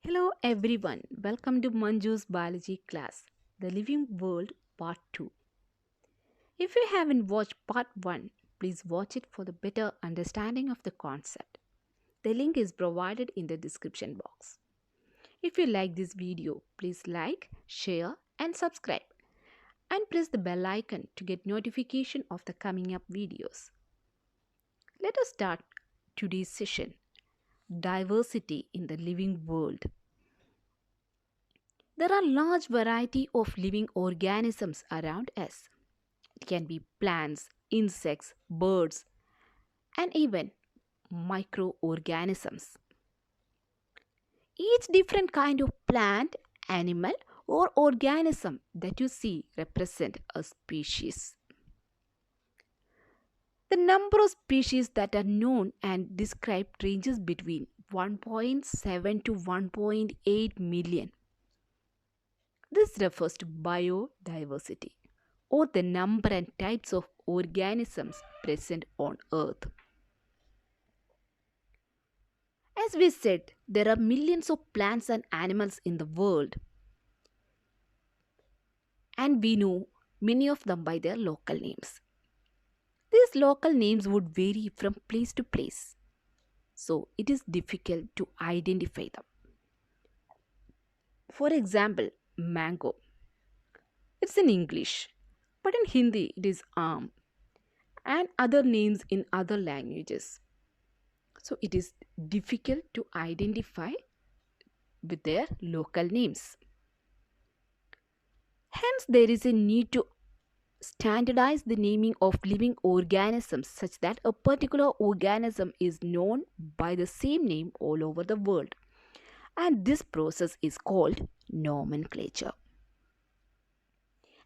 Hello everyone, welcome to Manju's biology class, The Living World Part 2. If you haven't watched Part 1, please watch it for the better understanding of the concept. The link is provided in the description box. If you like this video, please like, share and subscribe and press the bell icon to get notification of the coming up videos. Let us start today's session, Diversity in the Living World. There are large variety of living organisms around us. It can be plants, insects, birds, and even microorganisms. Each different kind of plant, animal, or organism that you see represent a species. The number of species that are known and described ranges between 1.7 to 1.8 million. This refers to biodiversity, or the number and types of organisms present on Earth. As we said, there are millions of plants and animals in the world, and we know many of them by their local names. These local names would vary from place to place, so it is difficult to identify them. For example, mango. It's in English, but in Hindi it is aam, and other names in other languages. So it is difficult to identify with their local names. Hence, there is a need to standardize the naming of living organisms such that a particular organism is known by the same name all over the world. And this process is called nomenclature.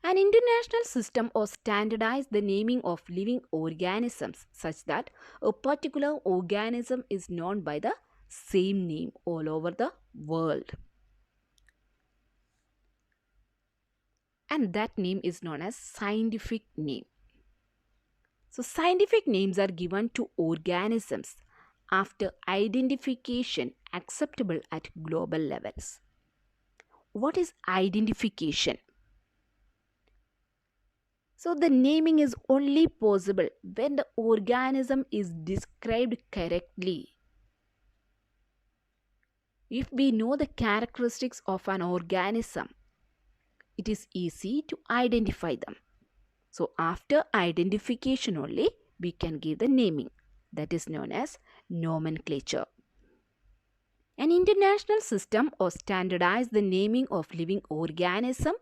An international system or standardize the naming of living organisms such that a particular organism is known by the same name all over the world. And that name is known as scientific name. So scientific names are given to organisms after identification acceptable at global levels. What is identification? So the naming is only possible when the organism is described correctly. If we know the characteristics of an organism, it is easy to identify them. So after identification only, we can give the naming. That is known as nomenclature. An international system or standardize the naming of living organism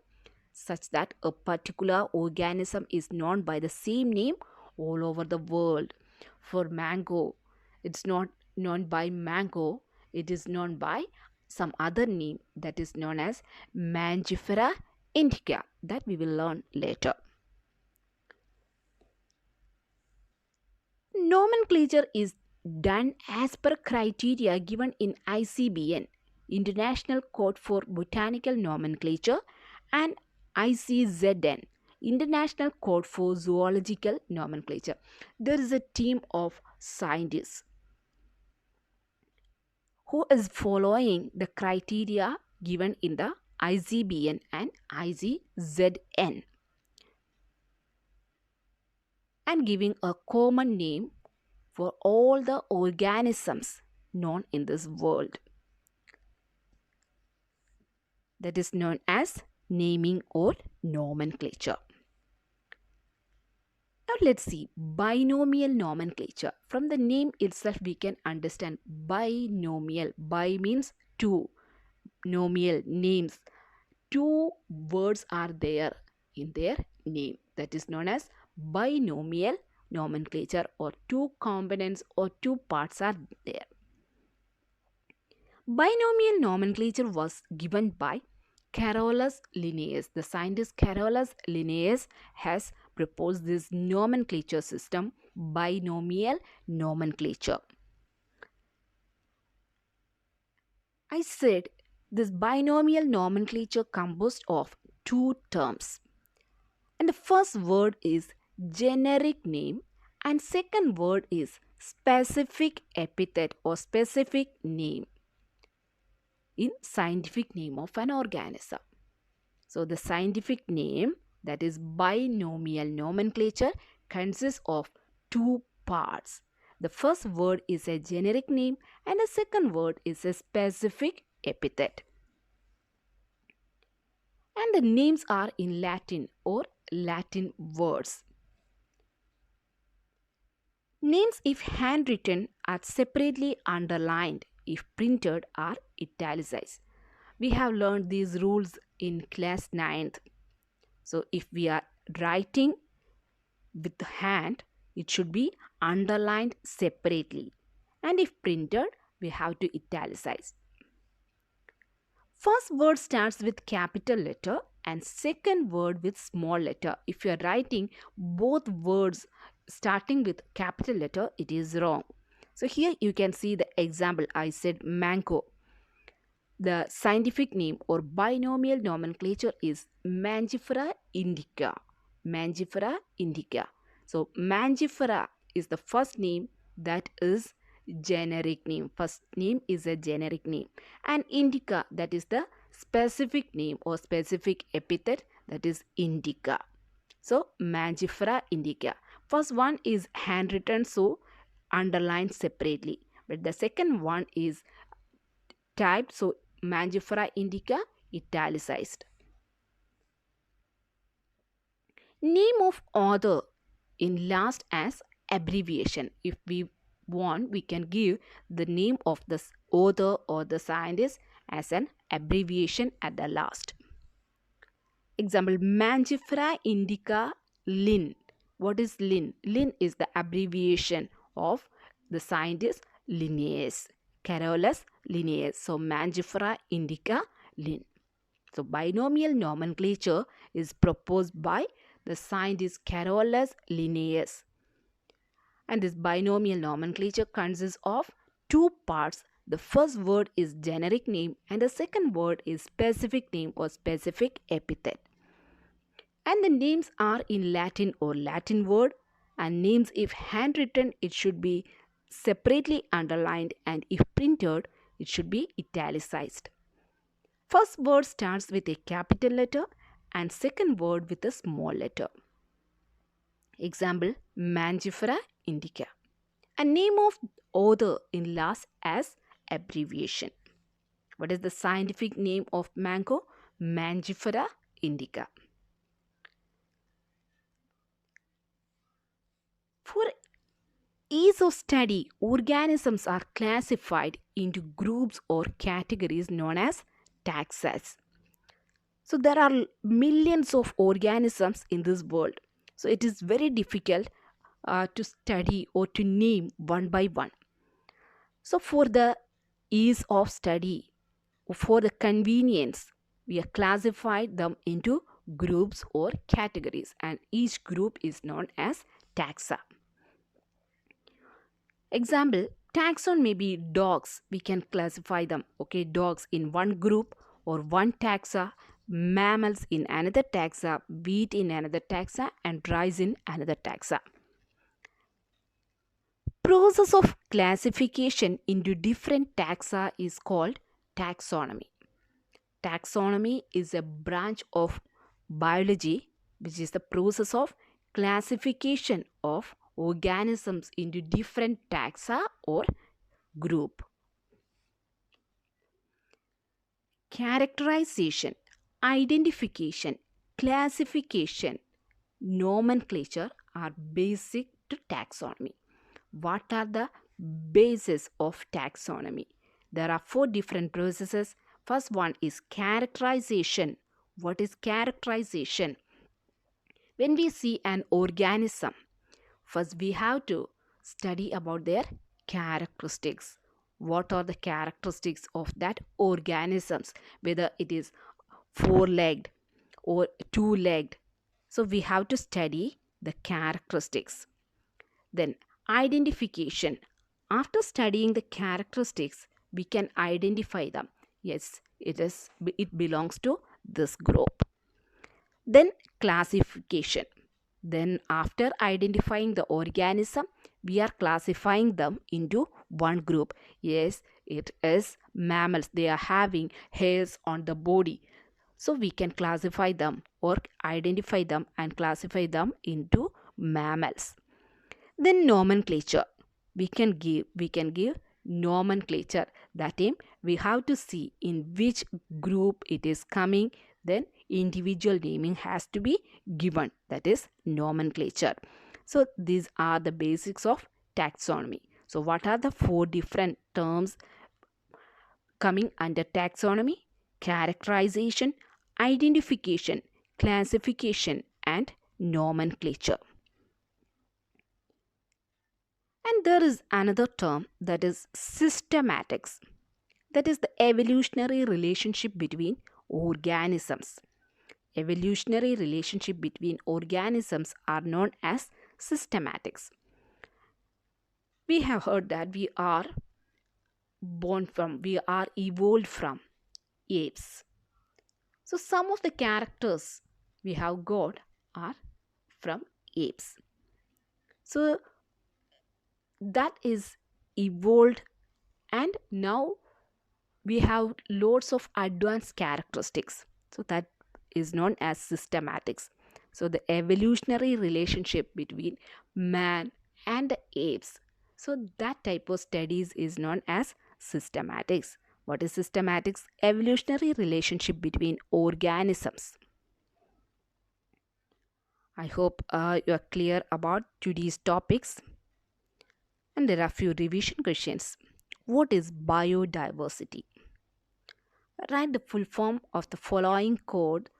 such that a particular organism is known by the same name all over the world. For mango, it's not known by mango, it is known by some other name that is known as Mangifera indica that we will learn later. Nomenclature is done as per criteria given in ICBN, International Code for Botanical Nomenclature, and ICZN, International Code for Zoological Nomenclature. There is a team of scientists who is following the criteria given in the ICBN and ICZN and giving a common name for all the organisms known in this world. That is known as naming or nomenclature. Now let's see binomial nomenclature. From the name itself we can understand binomial. Bi means two. Nomial names. Two words are there in their name. That is known as binomial nomenclature, or two components or two parts are there. Binomial nomenclature was given by Carolus Linnaeus. The scientist Carolus Linnaeus has proposed this nomenclature system, binomial nomenclature. I said this binomial nomenclature composed of two terms. And the first word is generic name and second word is specific epithet or specific name. in scientific name of an organism. So the scientific name, that is binomial nomenclature, consists of two parts. The first word is a generic name and the second word is a specific epithet. And the names are in Latin or Latin words. Names, if handwritten, are separately underlined. If printed, are italicized. We have learned these rules in class 9th. So if we are writing with the hand, it should be underlined separately. And if printed, we have to italicize. First word starts with capital letter and second word with small letter. If you are writing both words starting with capital letter, it is wrong. So here you can see the example. I said mango. The scientific name or binomial nomenclature is Mangifera indica. Mangifera indica. So Mangifera is the first name, that is generic name. First name is a generic name, and indica, that is the specific name or specific epithet, that is indica. So Mangifera indica. First one is handwritten, so underlined separately, but the second one is typed, so Mangifera indica italicized. Name of author in last as abbreviation. If we want, we can give the name of the author or the scientist as an abbreviation at the last. Example, Mangifera indica Lin. What is Lin? Lin is the abbreviation of the scientist Linnaeus, Carolus Linnaeus. So Mangifera indica Lin. So binomial nomenclature is proposed by the scientist Carolus Linnaeus. And this binomial nomenclature consists of two parts. The first word is generic name and the second word is specific name or specific epithet. And the names are in Latin or Latin word, and names, if handwritten, it should be separately underlined, and if printed, it should be italicized. First word starts with a capital letter and second word with a small letter. Example, Mangifera indica. A name of author in last as abbreviation. What is the scientific name of mango? Mangifera indica. For ease of study, organisms are classified into groups or categories known as taxa. So there are millions of organisms in this world. So it is very difficult to study or to name one by one. So for the ease of study, for the convenience, we have classified them into groups or categories, and each group is known as taxa. Example, taxon may be dogs. We can classify them, okay, dogs in one group or one taxa, mammals in another taxa, wheat in another taxa, and rice in another taxa. Process of classification into different taxa is called taxonomy. Taxonomy is a branch of biology which is the process of classification of organisms into different taxa or group. Characterization, identification, classification, nomenclature are basic to taxonomy. What are the bases of taxonomy? There are 4 different processes. First one is characterization. What is characterization? When we see an organism, first we have to study about their characteristics. What are the characteristics of that organisms? Whether it is 4-legged or 2-legged. So we have to study the characteristics. Then identification. After studying the characteristics, we can identify them. Yes, it belongs to this group. Then classification. Then after identifying the organism, we are classifying them into one group. Yes, it is mammals. They are having hairs on the body. So we can classify them or identify them and classify them into mammals. Then nomenclature. We can give nomenclature. That means we have to see in which group it is coming. Then individual naming has to be given. That is nomenclature. So these are the basics of taxonomy. So what are the four different terms coming under taxonomy? Characterization, identification, classification, and nomenclature. And there is another term, that is systematics. That is the evolutionary relationship between organisms. Evolutionary relationship between organisms are known as systematics. We have heard that we are evolved from apes. So some of the characters we have got are from apes. So that is evolved, and now we have loads of advanced characteristics. So that is known as systematics. So the evolutionary relationship between man and the apes. So that type of studies is known as systematics. What is systematics? Evolutionary relationship between organisms. I hope you are clear about today's topics. And there are few revision questions. What is biodiversity? Write the full form of the following code: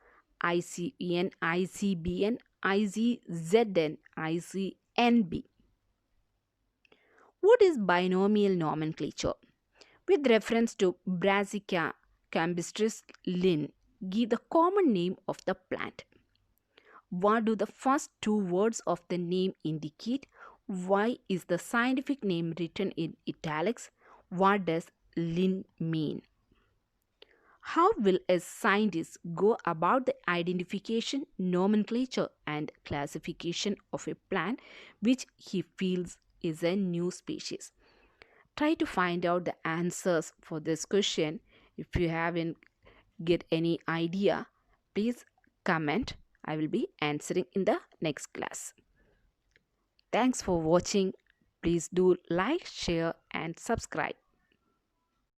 ICN, ICBN, ICZN, ICNB. What is binomial nomenclature? With reference to Brassica campestris Linn, give the common name of the plant. What do the first two words of the name indicate? Why is the scientific name written in italics? What does Linn mean? How will a scientist go about the identification, nomenclature, and classification of a plant which he feels is a new species? Try to find out the answers for this question. If you haven't get any idea, please comment. I will be answering in the next class. Thanks for watching. Please do like, share, and subscribe.